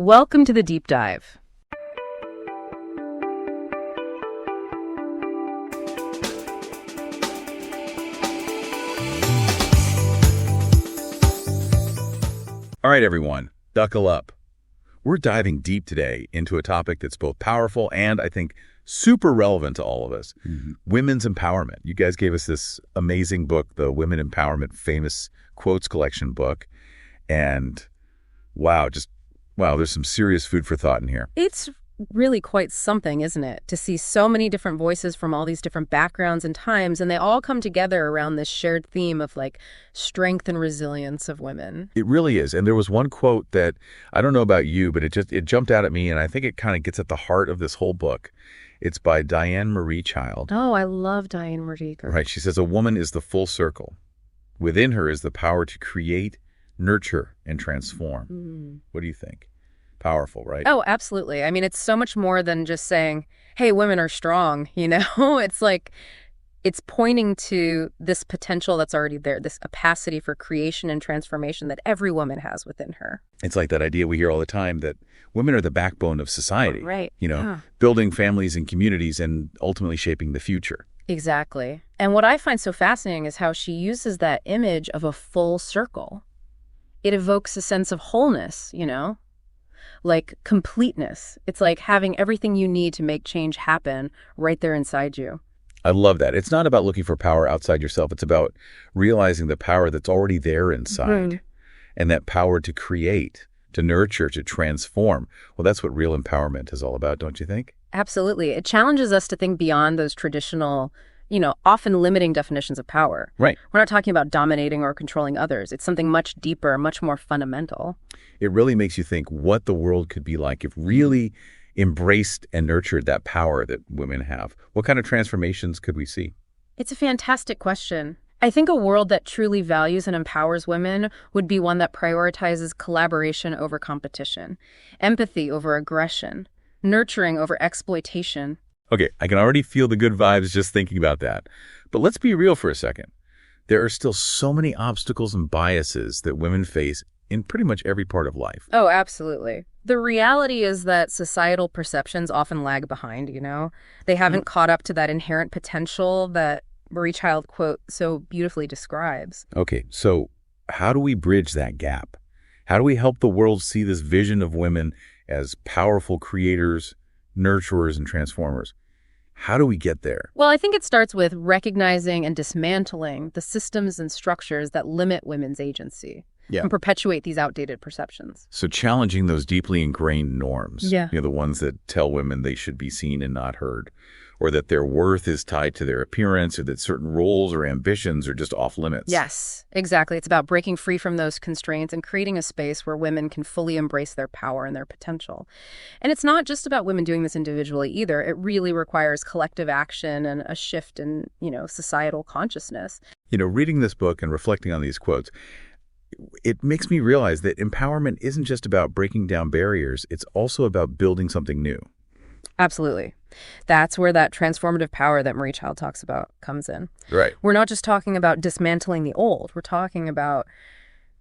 Welcome to the deep dive. All right, everyone, buckle up. We're diving deep today into a topic that's both powerful and, I think, super relevant to all of us. Women's empowerment. You guys gave us this amazing book, the Women Empowerment Famous Quotes Collection book. And wow, there's some serious food for thought in here. It's really quite something, isn't it? To see so many different voices from all these different backgrounds and times, and they all come together around this shared theme of strength and resilience of women. It really is. And there was one quote that, I don't know about you, but it jumped out at me, and I think it kind of gets at the heart of this whole book. It's by Diane Marie Child. Oh, I love Diane Marie. Right. She says, a woman is the full circle. Within her is the power to create, nurture, and transform. What do you think? Powerful, right? Oh, absolutely. I mean, it's so much more than just saying, hey, women are strong, It's pointing to this potential that's already there, this capacity for creation and transformation that every woman has within her. It's like that idea we hear all the time that women are the backbone of society. Right. Building families and communities and ultimately shaping the future. Exactly. And what I find so fascinating is how she uses that image of a full circle. It evokes a sense of wholeness, like completeness. It's like having everything you need to make change happen right there inside you. I love that. It's not about looking for power outside yourself. It's about realizing the power that's already there inside. And that power to create, to nurture, to transform. Well, that's what real empowerment is all about, don't you think? Absolutely. It challenges us to think beyond those traditional, often limiting definitions of power. Right. We're not talking about dominating or controlling others. It's something much deeper, much more fundamental. It really makes you think what the world could be like if really embraced and nurtured that power that women have. What kind of transformations could we see? It's a fantastic question. I think a world that truly values and empowers women would be one that prioritizes collaboration over competition, empathy over aggression, nurturing over exploitation. Okay, I can already feel the good vibes just thinking about that. But let's be real for a second. There are still so many obstacles and biases that women face in pretty much every part of life. Oh, absolutely. The reality is that societal perceptions often lag behind, They haven't caught up to that inherent potential that Marie Child quote so beautifully describes. Okay, so how do we bridge that gap? How do we help the world see this vision of women as powerful creators, nurturers, and transformers? How do we get there? Well, I think it starts with recognizing and dismantling the systems and structures that limit women's agency. And perpetuate these outdated perceptions. So challenging those deeply ingrained norms, the ones that tell women they should be seen and not heard, or that their worth is tied to their appearance, or that certain roles or ambitions are just off limits. Yes, exactly. It's about breaking free from those constraints and creating a space where women can fully embrace their power and their potential. And it's not just about women doing this individually either. It really requires collective action and a shift in, societal consciousness. Reading this book and reflecting on these quotes, it makes me realize that empowerment isn't just about breaking down barriers. It's also about building something new. Absolutely. That's where that transformative power that Marie Child talks about comes in. Right. We're not just talking about dismantling the old. We're talking about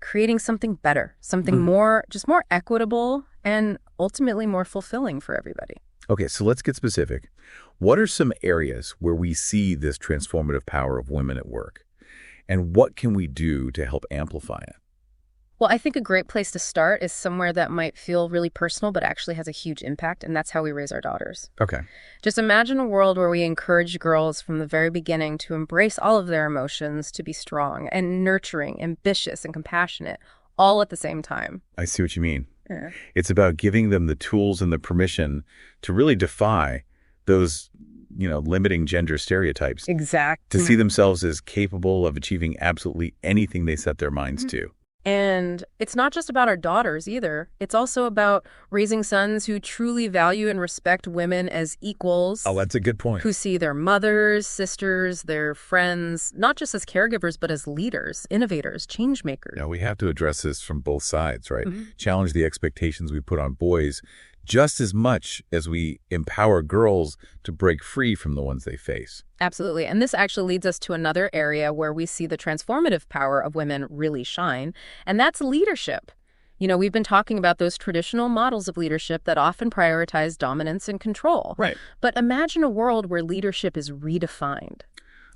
creating something better, something more equitable and ultimately more fulfilling for everybody. Okay, so let's get specific. What are some areas where we see this transformative power of women at work? And what can we do to help amplify it? Well, I think a great place to start is somewhere that might feel really personal, but actually has a huge impact, and that's how we raise our daughters. Okay. Just imagine a world where we encourage girls from the very beginning to embrace all of their emotions, to be strong and nurturing, ambitious and compassionate, all at the same time. I see what you mean. Yeah. It's about giving them the tools and the permission to really defy those limiting gender stereotypes. Exactly. To see themselves as capable of achieving absolutely anything they set their minds to. And it's not just about our daughters either. It's also about raising sons who truly value and respect women as equals. Oh, that's a good point. Who see their mothers, sisters, their friends, not just as caregivers, but as leaders, innovators, change makers. Now, we have to address this from both sides, right? Challenge the expectations we put on boys just as much as we empower girls to break free from the ones they face. Absolutely. And this actually leads us to another area where we see the transformative power of women really shine, and that's leadership. We've been talking about those traditional models of leadership that often prioritize dominance and control. Right. But imagine a world where leadership is redefined.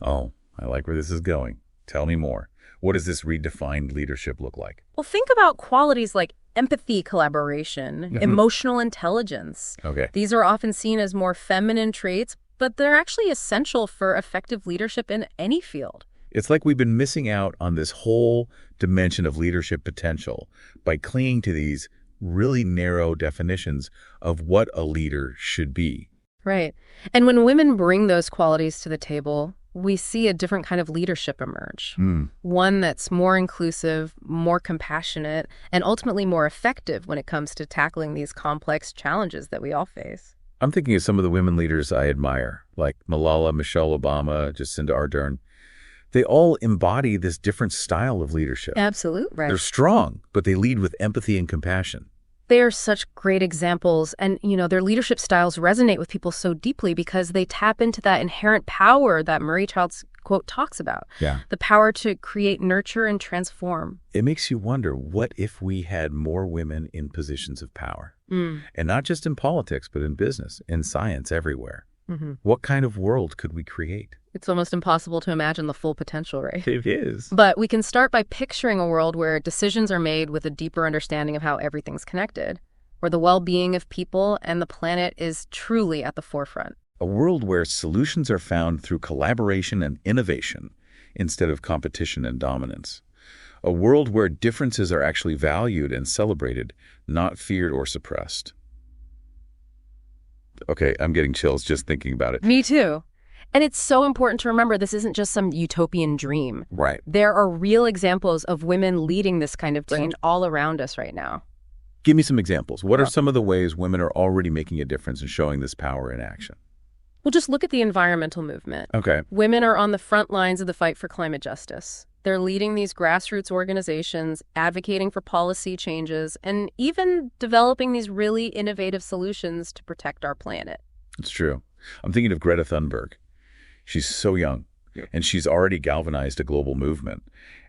Oh, I like where this is going. Tell me more. What does this redefined leadership look like? Well, think about qualities like empathy, collaboration, emotional intelligence. Okay. These are often seen as more feminine traits, but they're actually essential for effective leadership in any field. It's like we've been missing out on this whole dimension of leadership potential by clinging to these really narrow definitions of what a leader should be. Right. And when women bring those qualities to the table, we see a different kind of leadership emerge. One that's more inclusive, more compassionate, and ultimately more effective when it comes to tackling these complex challenges that we all face. I'm thinking of some of the women leaders I admire, like Malala, Michelle Obama, Jacinda Ardern. They all embody this different style of leadership. Absolutely. Right. They're strong, but they lead with empathy and compassion. They are such great examples, and their leadership styles resonate with people so deeply because they tap into that inherent power that Marie Child's quote talks about. Yeah. The power to create, nurture, and transform. It makes you wonder, what if we had more women in positions of power? And not just in politics, but in business, in science, everywhere. What kind of world could we create? It's almost impossible to imagine the full potential, right? It is. But we can start by picturing a world where decisions are made with a deeper understanding of how everything's connected, where the well-being of people and the planet is truly at the forefront. A world where solutions are found through collaboration and innovation instead of competition and dominance. A world where differences are actually valued and celebrated, not feared or suppressed. Okay, I'm getting chills just thinking about it. Me too. And it's so important to remember this isn't just some utopian dream. Right. There are real examples of women leading this kind of change all around us right now. Give me some examples. What are some of the ways women are already making a difference and showing this power in action? Well, just look at the environmental movement. Okay. Women are on the front lines of the fight for climate justice. They're leading these grassroots organizations, advocating for policy changes, and even developing these really innovative solutions to protect our planet. It's true. I'm thinking of Greta Thunberg. She's so young, and she's already galvanized a global movement.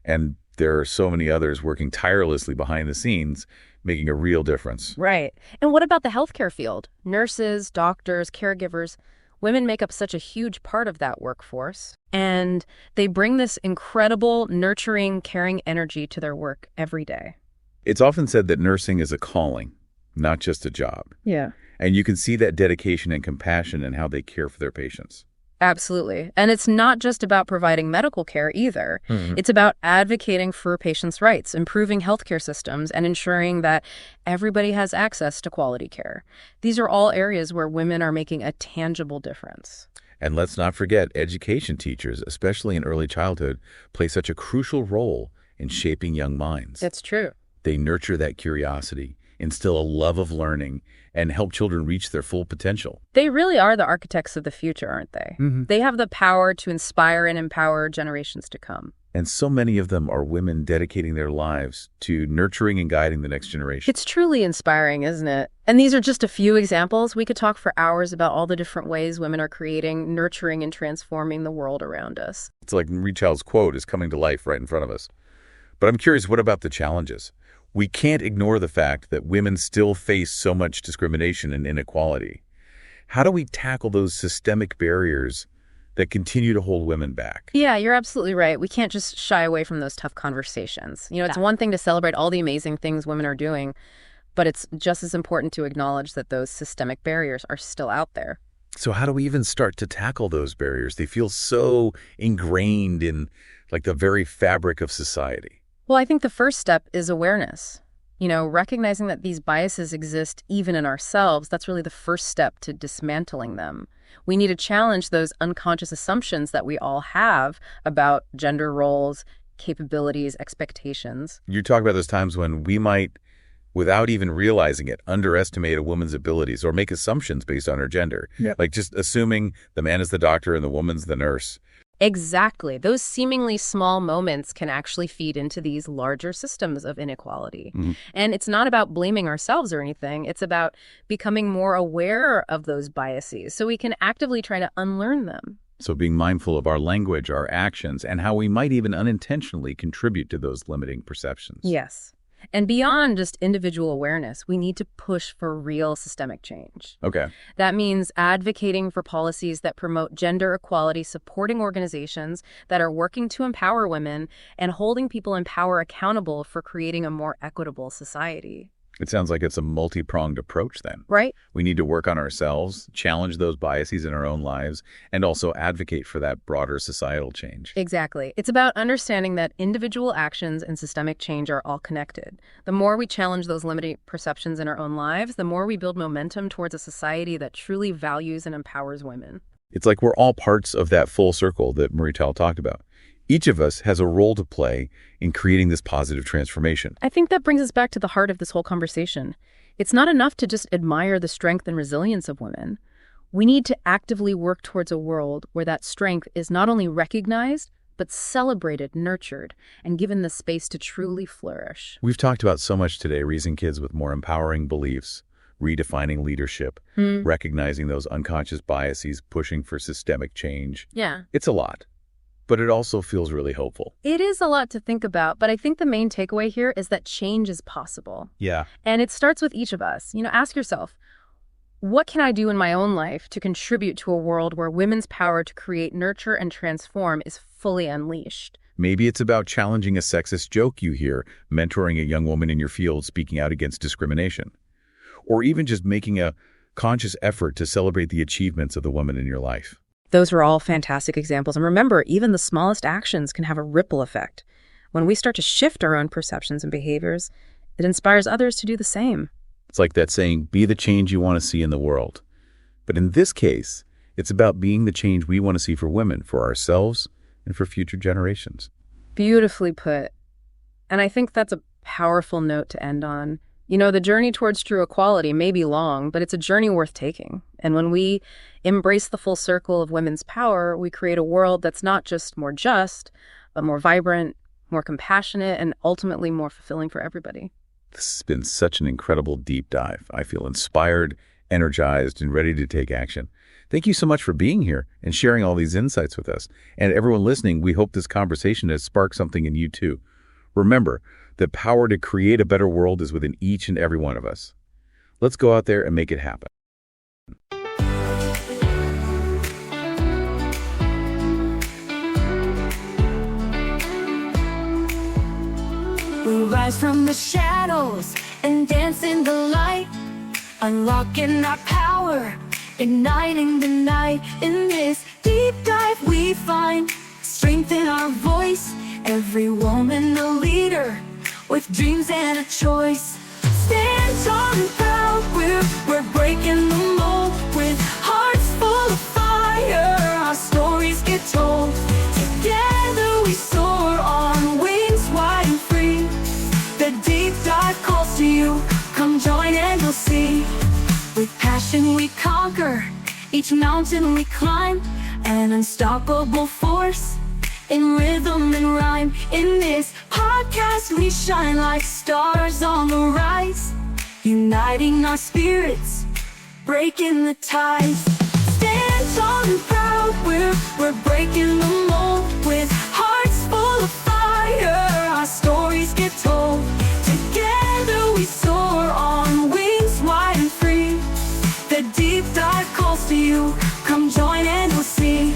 And there are so many others working tirelessly behind the scenes, making a real difference. Right. And what about the healthcare field? Nurses, doctors, caregivers. Women make up such a huge part of that workforce. And they bring this incredible, nurturing, caring energy to their work every day. It's often said that nursing is a calling, not just a job. Yeah. And you can see that dedication and compassion in how they care for their patients. Absolutely. And it's not just about providing medical care either. It's about advocating for patients' rights, improving healthcare systems, and ensuring that everybody has access to quality care. These are all areas where women are making a tangible difference. And let's not forget, education teachers, especially in early childhood, play such a crucial role in shaping young minds. That's true. They nurture that curiosity, instill a love of learning, and help children reach their full potential. They really are the architects of the future, aren't they? They have the power to inspire and empower generations to come. And so many of them are women dedicating their lives to nurturing and guiding the next generation. It's truly inspiring, isn't it? And these are just a few examples. We could talk for hours about all the different ways women are creating, nurturing, and transforming the world around us. It's like Marie Child's quote is coming to life right in front of us. But I'm curious, what about the challenges? We can't ignore the fact that women still face so much discrimination and inequality. How do we tackle those systemic barriers that continue to hold women back? Yeah, you're absolutely right. We can't just shy away from those tough conversations. It's one thing to celebrate all the amazing things women are doing, but it's just as important to acknowledge that those systemic barriers are still out there. So how do we even start to tackle those barriers? They feel so ingrained in the very fabric of society. Well, I think the first step is awareness. Recognizing that these biases exist even in ourselves, that's really the first step to dismantling them. We need to challenge those unconscious assumptions that we all have about gender roles, capabilities, expectations. You talk about those times when we might, without even realizing it, underestimate a woman's abilities or make assumptions based on her gender. Yeah. Like just assuming the man is the doctor and the woman's the nurse. Exactly. Those seemingly small moments can actually feed into these larger systems of inequality. And it's not about blaming ourselves or anything. It's about becoming more aware of those biases so we can actively try to unlearn them. So being mindful of our language, our actions, and how we might even unintentionally contribute to those limiting perceptions. Yes. And beyond just individual awareness, we need to push for real systemic change. Okay. That means advocating for policies that promote gender equality, supporting organizations that are working to empower women, and holding people in power accountable for creating a more equitable society. It sounds like it's a multi-pronged approach then. Right? We need to work on ourselves, challenge those biases in our own lives, and also advocate for that broader societal change. Exactly. It's about understanding that individual actions and systemic change are all connected. The more we challenge those limiting perceptions in our own lives, the more we build momentum towards a society that truly values and empowers women. It's like we're all parts of that full circle that Marie Child talked about. Each of us has a role to play in creating this positive transformation. I think that brings us back to the heart of this whole conversation. It's not enough to just admire the strength and resilience of women. We need to actively work towards a world where that strength is not only recognized, but celebrated, nurtured, and given the space to truly flourish. We've talked about so much today, raising kids with more empowering beliefs, redefining leadership, recognizing those unconscious biases, pushing for systemic change. Yeah. It's a lot, but it also feels really hopeful. It is a lot to think about, but I think the main takeaway here is that change is possible. Yeah. And it starts with each of us. Ask yourself, what can I do in my own life to contribute to a world where women's power to create, nurture, and transform is fully unleashed? Maybe it's about challenging a sexist joke you hear, mentoring a young woman in your field speaking out against discrimination, or even just making a conscious effort to celebrate the achievements of the woman in your life. Those are all fantastic examples. And remember, even the smallest actions can have a ripple effect. When we start to shift our own perceptions and behaviors, it inspires others to do the same. It's like that saying, be the change you want to see in the world. But in this case, it's about being the change we want to see for women, for ourselves, and for future generations. Beautifully put. And I think that's a powerful note to end on. The journey towards true equality may be long, but it's a journey worth taking. And when we embrace the full circle of women's power, we create a world that's not just more just, but more vibrant, more compassionate, and ultimately more fulfilling for everybody. This has been such an incredible deep dive. I feel inspired, energized, and ready to take action. Thank you so much for being here and sharing all these insights with us. And everyone listening, we hope this conversation has sparked something in you too. Remember, the power to create a better world is within each and every one of us. Let's go out there and make it happen. We rise from the shadows and dance in the light, unlocking our power, igniting the night. In this deep dive we find strength in our voice, every woman a leader with dreams and a choice. Stand tall and proud, we're breaking the mold. With hearts full of fire, our stories get told. Together we soar on wings wide and free. The deep dive calls to you, come join and you'll see. With passion we conquer, each mountain we climb, an unstoppable force in rhythm and rhyme. In this podcast we shine like stars on the rise, uniting our spirits, breaking the ties. Stand tall and proud, we're breaking the mold. With hearts full of fire, our stories get told. Together we soar on wings wide and free. The deep dive calls to you, come join and we'll see.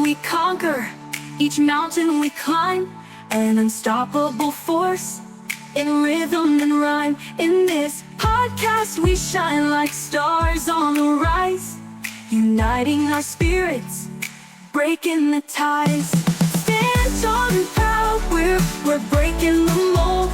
We conquer, each mountain we climb, an unstoppable force in rhythm and rhyme. In this podcast we shine like stars on the rise, uniting our spirits, breaking the ties. Stand tall and proud, we're breaking the mold.